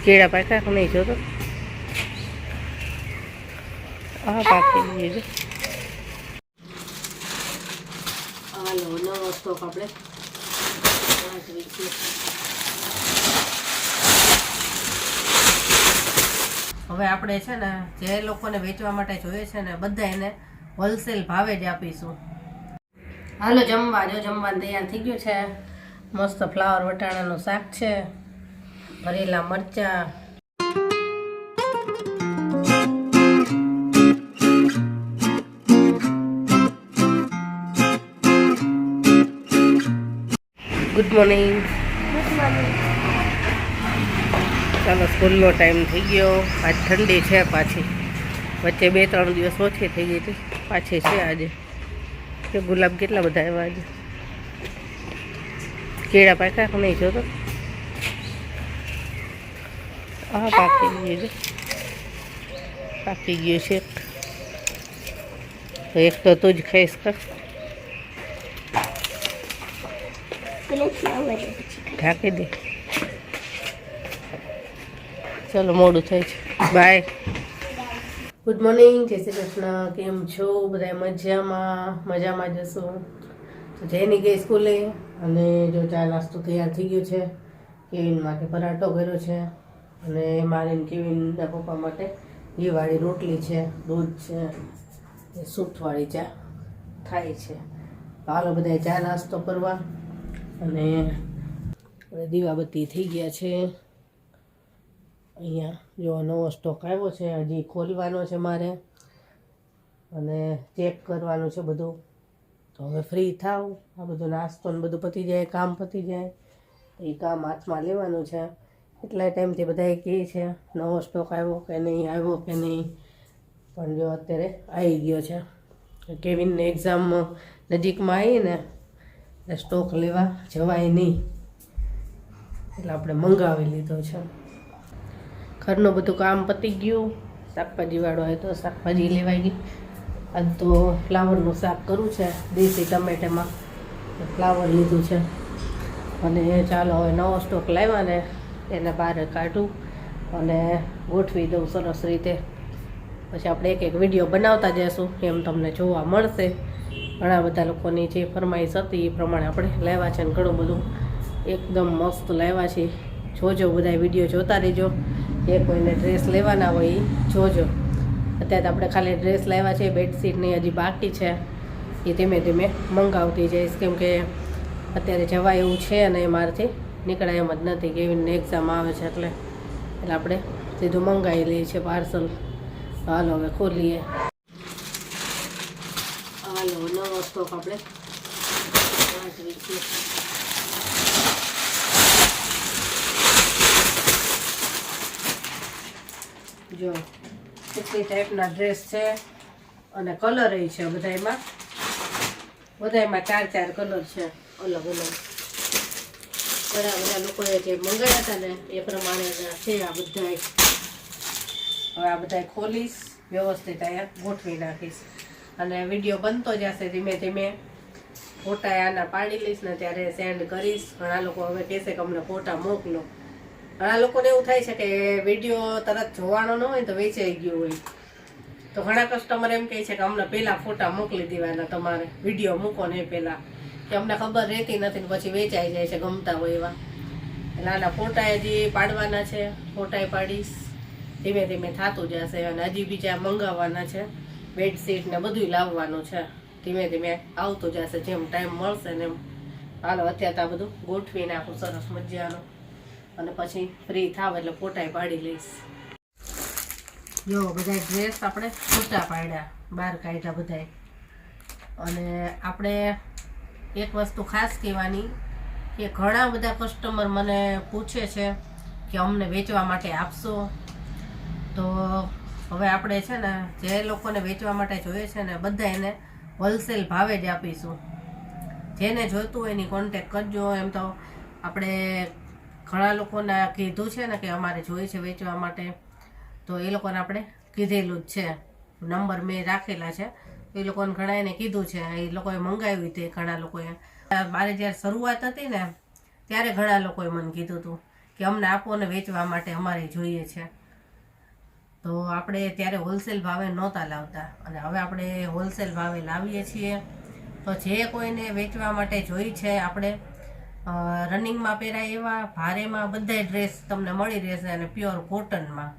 કેળા પાક્યા નહીં જો તો હા પાકી ગયું છે. હાલો નવો સ્ટોક આપણે હવે આપણે છે ને જે લોકોને વેચવા માટે જોઈએ છે ને બધા એને હોલસેલ ભાવે જ આપીશું. હાલો જમવા જો જમવાનું તૈયાર થઈ ગયું છે. મસ્ત ફ્લાવર વટાણાનું શાક છે, ભરેલા મરચા, ગુડ મોર્નિંગ. ચાલો સ્કૂલનો ટાઈમ થઈ ગયો. આજ ઠંડી છે પાછી, વચ્ચે 2-3 દિવસ ઓછી થઈ ગઈ હતી, પાછી છે આજે. કે ગુલાબ કેટલા બધા આવ્યા આજે. કેળા પાક્યા નહીં જો તો હા પાકી ગયું છે. પાકી ગયું છે. એક તો તું જ ખાઈશ કર. ઢાંકી દે. ચલો મોડું થાય છે. બાય. ગુડ મોર્નિંગ, જય શ્રી કૃષ્ણ. કેમ છો બધા? મજામાં જશું. તો જઈને ગઈ સ્કૂલે અને જો ચા નાસ્તો તૈયાર થઈ ગયો છે. કેવિન માટે પરાઠો કર્યો છે અને મારી કેવિનના પપ્પા માટે ઘીવાળી રોટલી છે, દૂધ છે, સૂઠવાળી ચા થાય છે. હાલો બધા ચા નાસ્તો કરવા. અને દીવાબત્તી થઈ ગયા છે. અહીંયા જો નવો સ્ટોક આવ્યો છે, હજી ખોલવાનો છે મારે અને ચેક કરવાનું છે બધું. તો હવે ફ્રી થાવ, આ બધું નાસ્તો ને બધું પતી જાય, કામ પતી જાય, એ કામ હાથમાં લેવાનું છે. એટલા ટાઈમથી બધા કહે છે નવો સ્ટોક આવ્યો કે નહીં, પણ જો અત્યારે આવી ગયો છે. કેવિનને એક્ઝામ નજીકમાં આવી ને એટલે સ્ટોક લેવા જવાય નહીં, એટલે આપણે મંગાવી લીધો છે. ઘરનું બધું કામ પતી ગયું. શાકભાજીવાળો હોય તો શાકભાજી લેવાઈ ગઈ. આજ તો ફ્લાવરનું શાક કરવું છે, દેશી ટમેટામાં ફ્લાવર લીધું છે. અને ચાલો હવે નવો સ્ટોક લાવ્યા ને એને બહાર કાઢું અને ગોઠવી દઉં સરસ રીતે. પછી આપણે એક વિડીયો બનાવતા જઈશું, એમ તમને જોવા મળશે. ઘણા બધા લોકોની જે ફરમાઈશ હતી એ પ્રમાણે આપણે લાવ્યા છે અને ઘણું બધું એકદમ મસ્ત લાવ્યા છે. જોજો બધા વિડીયો જોતા રહેજો. જે કોઈને ડ્રેસ લેવાના હોય એ જોજો. અત્યારે આપણે ખાલી ડ્રેસ લાવ્યા છે, બેડશીટની હજી બાકી છે, એ ધીમે ધીમે મંગાવતી જઈશ. કેમ કે અત્યારે જવાય એવું છે અને મારાથી નીકળાય એમ જ નથી. કેવીને એક્ઝામ આવે છે એટલે આપણે સીધું મંગાવી લઈએ છીએ પાર્સલ. હાલો હવે ખોલીએ. હાલો નવો સ્ટોક આપણે જો કેટલી ટાઈપના ડ્રેસ છે અને કલર છે બધામાં 4 કલર છે અલગ અલગ. બધા લોકોએ જે મંગાવ્યા હતા ને એ પ્રમાણે છે આ બધા. હવે આ બધા ખોલીશ, વ્યવસ્થિત અહીંયા ગોઠવી નાખીશ અને વિડીયો બનતો જશે. ધીમે ધીમે ફોટા આના પાડી લઈશ ને ત્યારે સેન્ડ કરીશ. ઘણા લોકો હવે કહેશે કે અમને ફોટા મોકલો. ઘણા લોકોને એવું થાય છે કે વિડીયો તરત જોવાનો ન હોય તો વેચાઈ ગયો હોય, તો ઘણા કસ્ટમર એમ કહે છે કે અમને પહેલાં ફોટા મોકલી દેવાના, તમારે વિડીયો મૂકો ને એ પહેલાં, કે અમને ખબર રહેતી નથી ને પછી વેચાઈ જાય છે ગમતા હોય એવા. એટલે આના ફોટા હજી પાડવાના છે, ફોટાએ પાડીશ. ધીમે ધીમે થતું જશે અને હજી બીજા મંગાવવાના છે, બેડશીટ ને બધું લાવવાનું છે. ધીમે ધીમે આવતું જશે જેમ ટાઈમ મળશે ને એમ. હાલો અત્યારે આ બધું ગોઠવી નાખું સરસ મજાનું અને પછી ફ્રી થાવ એટલે ફોટાએ પાડી લઈશ. જો બધા ડ્રેસ આપણે છૂટા પાડ્યા, બહાર કાઢ્યા બધાય. અને આપણે એક વસ્તુ ખાસ કહેવાની કે ઘણા બધા કસ્ટમર મને પૂછે છે કે અમને વેચવા માટે આપશો. તો હવે આપણે છે ને જે લોકોને વેચવા માટે જોઈએ છે ને બધા એને હોલસેલ ભાવે જ આપીશું. જેને જોઈતું હોય એની કોન્ટેક કરજો. એમ તો આપણે ઘણા લોકોને કીધું છે ને કે અમારે જોઈએ છે વેચવા માટે, તો એ લોકોને આપણે કીધેલું જ છે. નંબર મેં રાખેલા છે. એ લોકોને ઘણા એને કીધું છે, એ લોકોએ મંગાવી હતી. ઘણા લોકોએ મારે જ્યારે શરૂઆત હતી ને ત્યારે ઘણા લોકોએ મને કીધું હતું કે અમને આપો ને વેચવા માટે અમારે જોઈએ છે. તો આપણે ત્યારે હોલસેલ ભાવે નહોતા લાવતા અને હવે આપણે હોલસેલ ભાવે લાવીએ છીએ. તો જે કોઈને વેચવા માટે જોઈ છે આપણે રનિંગમાં પહેરાય એવા ભારેમાં બધા ડ્રેસ તમને મળી રહેશે અને પ્યોર કોટનમાં.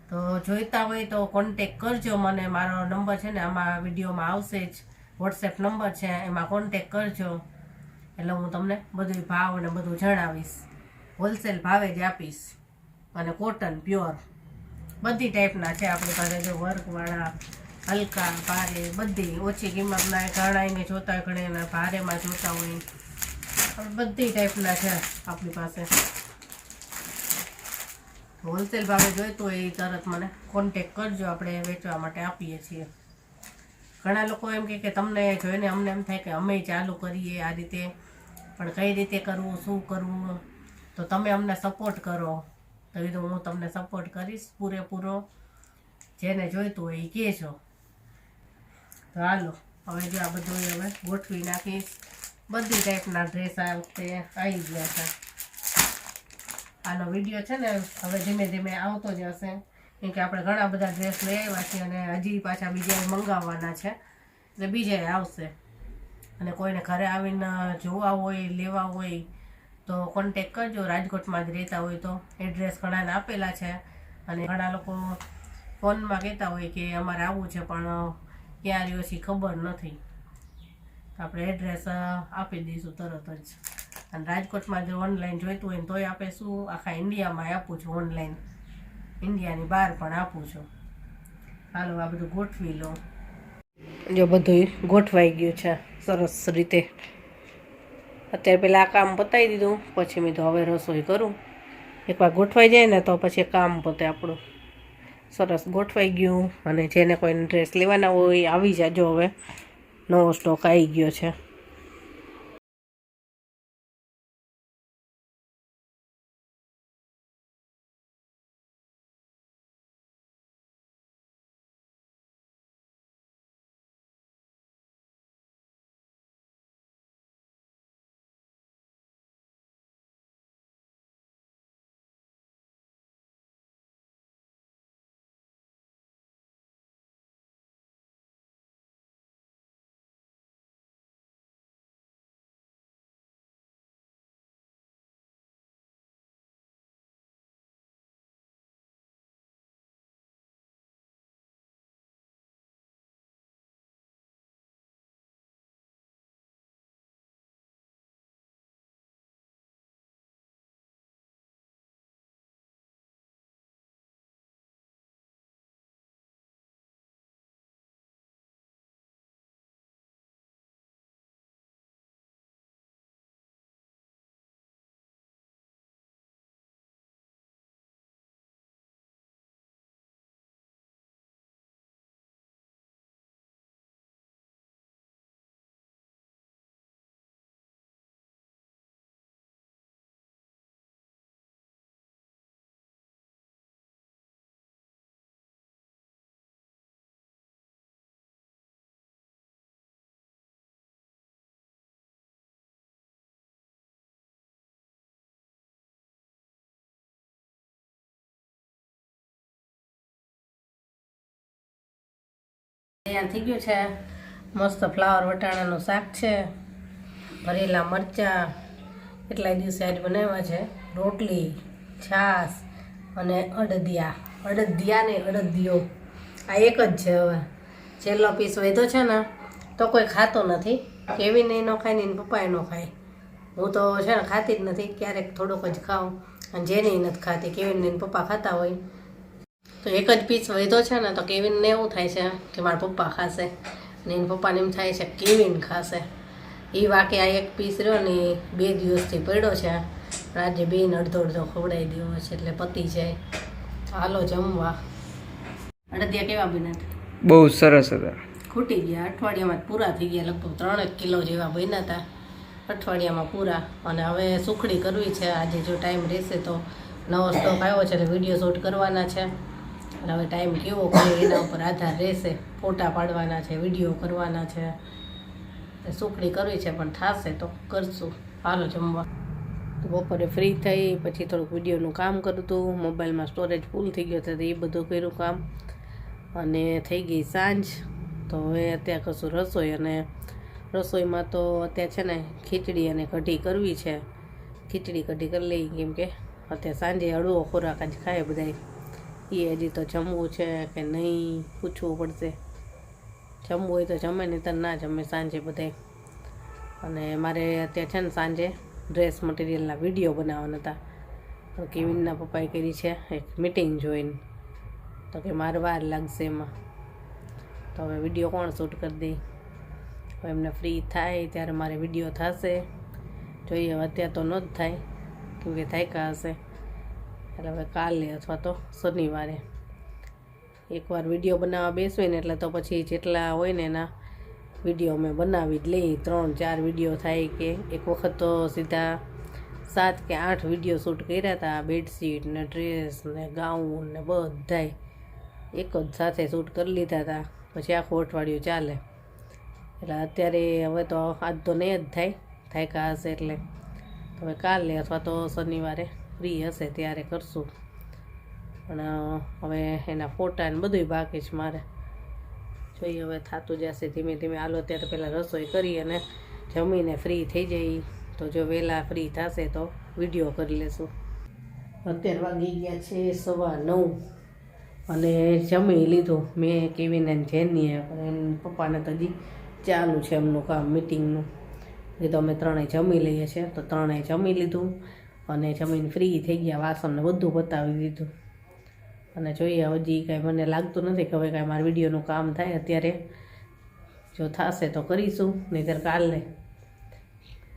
તો જોઈતા હોય તો કોન્ટેક કરજો મને. મારો નંબર છે ને આમાં વિડીયોમાં આવશે જ, વોટ્સએપ નંબર છે, એમાં કોન્ટેક કરજો એટલે હું તમને બધું ભાવ ને બધું જણાવીશ. હોલસેલ ભાવે જ આપીશ અને કોટન પ્યોર બધી ટાઈપના છે આપણી પાસે. જો વર્કવાળા, હલકા, ભારે, બધી ઓછી કિંમતના, ઘણાઈને જોતા હોય, ઘણા ભારેમાં જોતા હોય, બધી ટાઈપના છે આપણી પાસે. હોલસેલ ભાવે જોઈતું હોય એ તરત મને કોન્ટેક કરજો, આપણે વેચવા માટે આપીએ છીએ. ઘણા લોકો એમ કે તમને જોઈને અમને એમ થાય કે અમે ચાલુ કરીએ આ રીતે, પણ કઈ રીતે કરવું, શું કરવું, તો તમે અમને સપોર્ટ કરો તો એ તો હું તમને સપોર્ટ કરીશ પૂરેપૂરો. જેને જોઈતું હોય એ કહેજો. તો હાલો હવે જો આ બધું હવે ગોઠવી નાખીશ. બધી ટાઈપના ડ્રેસ આ વખતે આવી ગયા છે. આનો વિડીયો છે ને હવે ધીમે ધીમે આવતો જ હશે, કેમ કે આપણે ઘણા બધા ડ્રેસ લઈ આવ્યા છીએ અને હજી પાછા બીજા મંગાવવાના છે, એટલે બીજા આવશે. અને કોઈને ઘરે આવીને જોવા હોય, લેવા હોય તો કોન્ટેક કરજો. રાજકોટમાં જ રહેતા હોય તો એડ્રેસ ઘણાને આપેલા છે અને ઘણા લોકો ફોનમાં કહેતા હોય કે અમારે આવવું છે પણ ક્યાં રહ્યો છે ખબર નથી. આપણે એડ્રેસ આપી દઈશું તરત જ. અને રાજકોટમાં જો ઓનલાઈન જોઈતું હોય ને તોય આપે શું આખા ઇન્ડિયામાં આપું છું, ઓનલાઈન ઇન્ડિયાની બહાર પણ આપું છું. હાલો આ બધું ગોઠવી લો. જો બધું ગોઠવાઈ ગયું છે સરસ રીતે. અત્યારે પહેલાં આ કામ પતાવી દીધું, પછી મેં તો હવે રસોઈ કરું. એકવાર ગોઠવાઈ જાય ને તો પછી કામ પતે આપણું. સરસ ગોઠવાઈ ગયું. અને જેને કોઈને ડ્રેસ લેવાના હોય આવી જાજો, હવે નવો સ્ટોક આવી ગયો છે. તૈયાર થઈ ગયું છે મસ્ત ફ્લાવર વટાણાનું શાક છે, ભરેલા મરચાં, એટલા દિવસે આજ બનાવ્યા છે, રોટલી, છાશ અને અડદિયા ને અડદિયો આ એક જ છે. હવે છેલ્લો પીસ વધ્યો છે ને તો કોઈ ખાતો નથી. કેવીને ન ખાય ને પપ્પાએ ન ખાય. હું તો છે ને ખાતી જ નથી, ક્યારેક થોડોક જ ખાઉં. અને જેને નથી ખાતી, કેવીને પપ્પા ખાતા હોય તો એક જ પીસ વધ્યો છે ને તો કેવિનને એવું થાય છે કે મારા પપ્પા ખાશે, અને એના પપ્પાને એમ થાય છે કેવિન ખાશે. એ વાકે આ એક પીસ રહ્યો ને 2 દિવસથી પડ્યો છે, આજે બેન અડધો ખવડાવી દેવો છે એટલે પતી જાય. હાલો જમવા. અડદિયા કેવા બન્યા? બહુ સરસ હતા. ખૂટી ગયા, અઠવાડિયામાં પૂરા થઈ ગયા. લગભગ 3 કિલો જેવા બન્યા હતા અઠવાડિયામાં પૂરા. અને હવે સુખડી કરવી છે આજે, જો ટાઈમ રહેશે તો. નવો સ્ટોક આવ્યો છે એટલે વિડીયો શૂટ કરવાના છે. અને હવે ટાઈમ કેવો કરે એના ઉપર આધાર રહેશે. ફોટા પાડવાના છે, વિડીયો કરવાના છે. સુખડી કરવી છે પણ થશે તો કરશું. હાલો જમવા. તો બપોરે ફ્રી થઈ પછી થોડુંક વિડીયોનું કામ કર્યું હતું, મોબાઈલમાં સ્ટોરેજ ફૂલ થઈ ગયો હતો એ બધું કર્યું કામ, અને થઈ ગઈ સાંજ. તો હવે અત્યારે કશું રસોઈ, અને રસોઈમાં તો અત્યારે છે ને ખીચડી અને કઢી કરવી છે. ખીચડી કઢી કરી લઈ, કેમ કે અત્યારે સાંજે હળવો ખોરાક જ ખાય બધા. એ હજી તો જમવું છે કે નહીં પૂછવું પડશે. જમવું હોય તો જમે, નહીં તો ના જમે સાંજે બધાય. અને મારે અત્યારે છે ને સાંજે ડ્રેસ મટીરિયલના વિડીયો બનાવવાના હતા. કેવિનના પપ્પાએ કરી છે એક મિટિંગ જોઈને, તો કે મારે વાર લાગશે એમાં. તો હવે વિડીયો કોણ શૂટ કરી દે? હવે એમને ફ્રી થાય ત્યારે મારે વિડીયો થશે. જોઈએ, હવે અત્યારે તો ન જ થાય કેમ કે થાક્યા હશે. એટલે હવે કાલે અથવા તો શનિવારે એકવાર વિડીયો બનાવવા બેસું ને એટલે તો પછી જેટલા હોય ને એના વિડીયો અમે બનાવી જ લઈએ. 3-4 વિડીયો થાય કે એક વખત તો સીધા 7 કે 8 વિડીયો શૂટ કર્યા હતા. બેડશીટ ને ડ્રેસ ને ગાઉન ને બધાય એક જ સાથે શૂટ કરી લીધા હતા. પછી આખું અઠવાડિયું ચાલે. એટલે અત્યારે હવે તો આજ તો નહીં જ થાય, થાક્યા હશે એટલે. તો હવે કાલે અથવા તો શનિવારે ફ્રી હશે ત્યારે કરશું. પણ હવે એના ફોટા ને બધુંય બાકી છે મારે. જોઈએ હવે થતું જશે ધીમે ધીમે. હાલો ત્યારે પહેલાં રસોઈ કરી અને જમીને ફ્રી થઈ જઈ. તો જો વહેલા ફ્રી થશે તો વિડીયો કરી લેશું. અત્યારે વાગી ગયા છે 9:15 અને જમી લીધું મેં, કેવીને જેનીએ. પણ એના પપ્પાને તો હજી ચાલુ છે એમનું કામ મિટિંગનું. એ તો અમે ત્રણેય જમી લઈએ છીએ. તો ત્રણેય જમી લીધું અને જમીને ફ્રી થઈ ગયા. વાસણને બધું બતાવી દીધું. અને જોઈએ હજી કાંઈ મને લાગતું નથી કે હવે કાંઈ મારા વિડીયોનું કામ થાય. અત્યારે જો થશે તો કરીશું, નહીંતર કાલે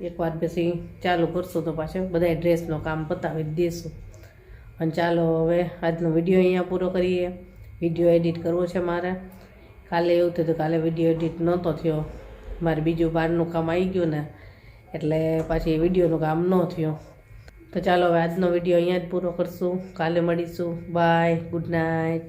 એકવાર પછી ચાલુ કરશું તો પાછું બધા ડ્રેસનું કામ પતાવી જ દઈશું. અને ચાલો હવે આજનો વિડીયો અહીંયા પૂરો કરીએ. વિડીયો એડિટ કરવો છે મારે. કાલે એવું થયું કાલે વિડીયો એડિટ નહોતો થયો, મારે બીજું બહારનું કામ આવી ગયું ને, એટલે પાછી વિડીયોનું કામ ન થયું. તો ચાલો હવે આજનો વિડીયો અહીંયા જ પૂરો કરશું. કાલે મળીશું. Bye, good night.